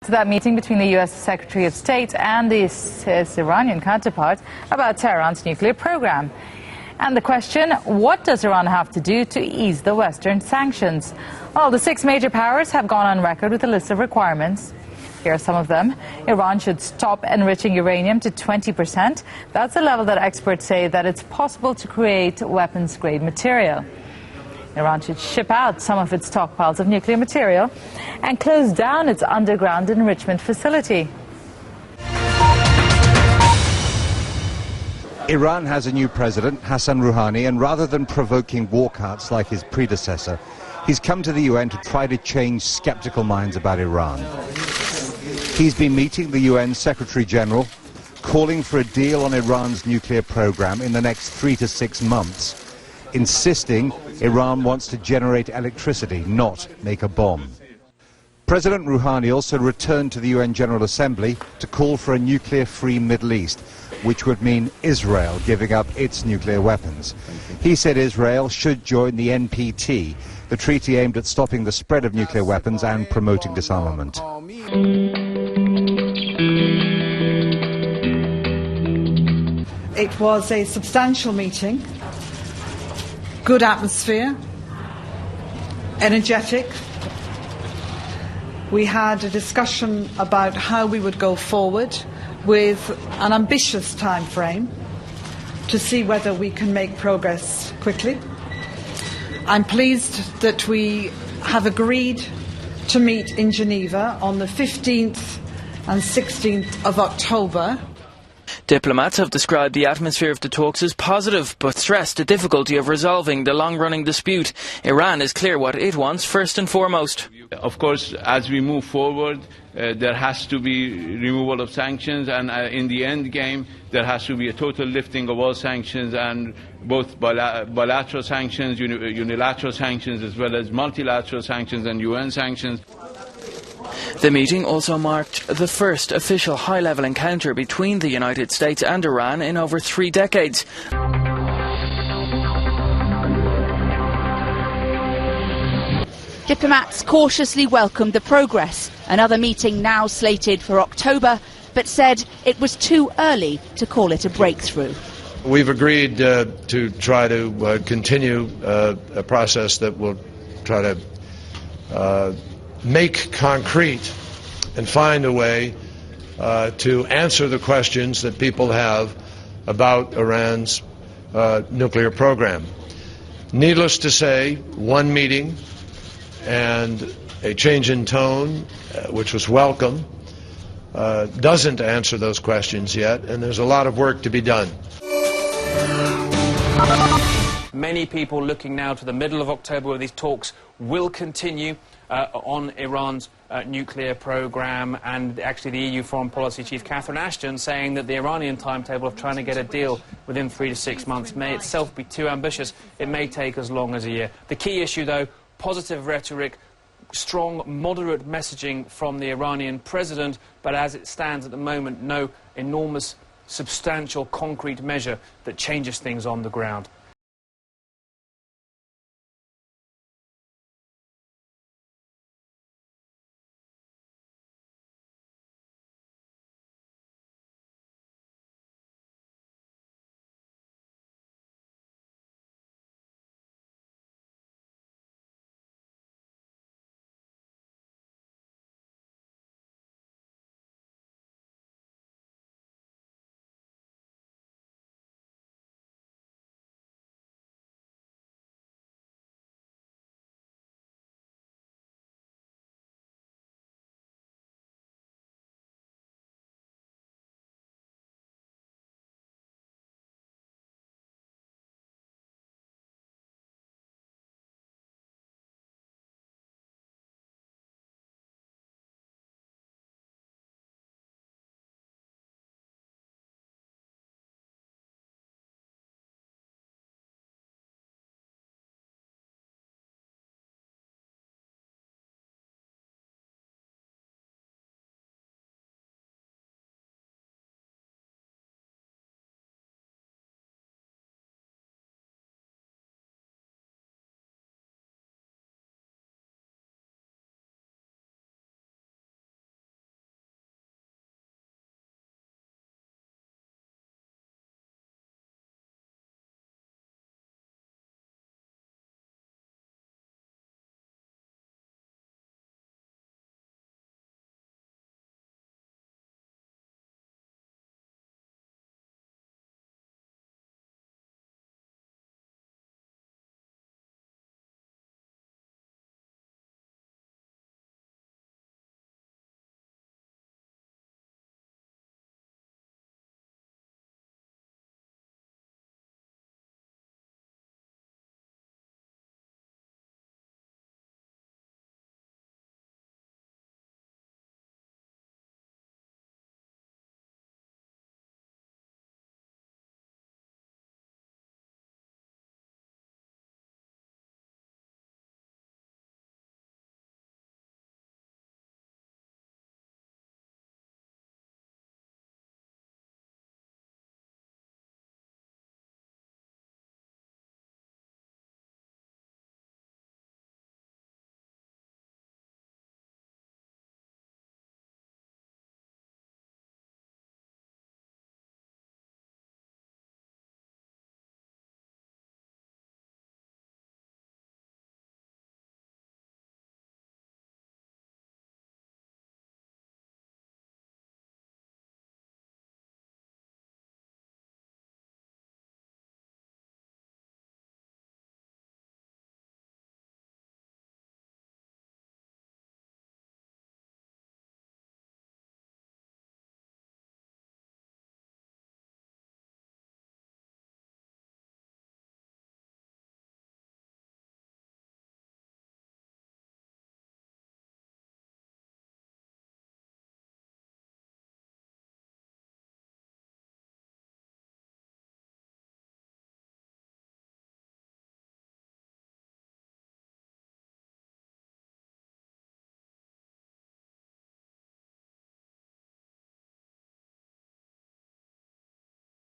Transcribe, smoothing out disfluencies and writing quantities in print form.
To that meeting between the U.S. Secretary of State and his Iranian counterpart about Tehran's nuclear program. And the question, what does Iran have to do to ease the Western sanctions? Well, the 6 major powers have gone on record with a list of requirements. Here are some of them. Iran should stop enriching uranium to 20%. That's a level that experts say that it's possible to create weapons-grade material. Iran should ship out some of its stockpiles of nuclear material and close down its underground enrichment facility. Iran has a new president, Hassan Rouhani, and rather than provoking walkouts like his predecessor, he's come to the UN to try to change skeptical minds about Iran. He's been meeting the UN Secretary General, calling for a deal on Iran's nuclear program in the next 3 to 6 months, insisting Iran wants to generate electricity, not make a bomb. President Rouhani also returned to the UN General Assembly to call for a nuclear-free Middle East, which would mean Israel giving up its nuclear weapons. He said Israel should join the NPT, the treaty aimed at stopping the spread of nuclear weapons and promoting disarmament. It was a substantial meeting, good atmosphere, energetic. We had a discussion about how we would go forward with an ambitious time frame to see whether we can make progress quickly. I'm pleased that we have agreed to meet in Geneva on the 15th and 16th of October. Diplomats have described the atmosphere of the talks as positive, but stressed the difficulty of resolving the long-running dispute. Iran is clear what it wants first and foremost. Of course, as we move forward, there has to be removal of sanctions, and in the end game, there has to be a total lifting of all sanctions, and both bilateral sanctions, unilateral sanctions, as well as multilateral sanctions and UN sanctions. The meeting also marked the first official high-level encounter between the United States and Iran in over 3 decades. Diplomats cautiously welcomed the progress. Another meeting now slated for October, but said it was too early to call it a breakthrough. We've agreed to try to continue a process that will try to make concrete and find a way to answer the questions that people have about Iran's nuclear program. Needless to say, one meeting and a change in tone, which was welcome, doesn't answer those questions yet, and there's a lot of work to be done. Many people looking now to the middle of October where these talks will continue on Iran's nuclear program, and actually the EU Foreign Policy Chief Catherine Ashton saying that the Iranian timetable of trying to get a deal within 3 to 6 months may itself be too ambitious. It may take as long as a year. The key issue, though, positive rhetoric, strong, moderate messaging from the Iranian president, but as it stands at the moment, no enormous, substantial, concrete measure that changes things on the ground.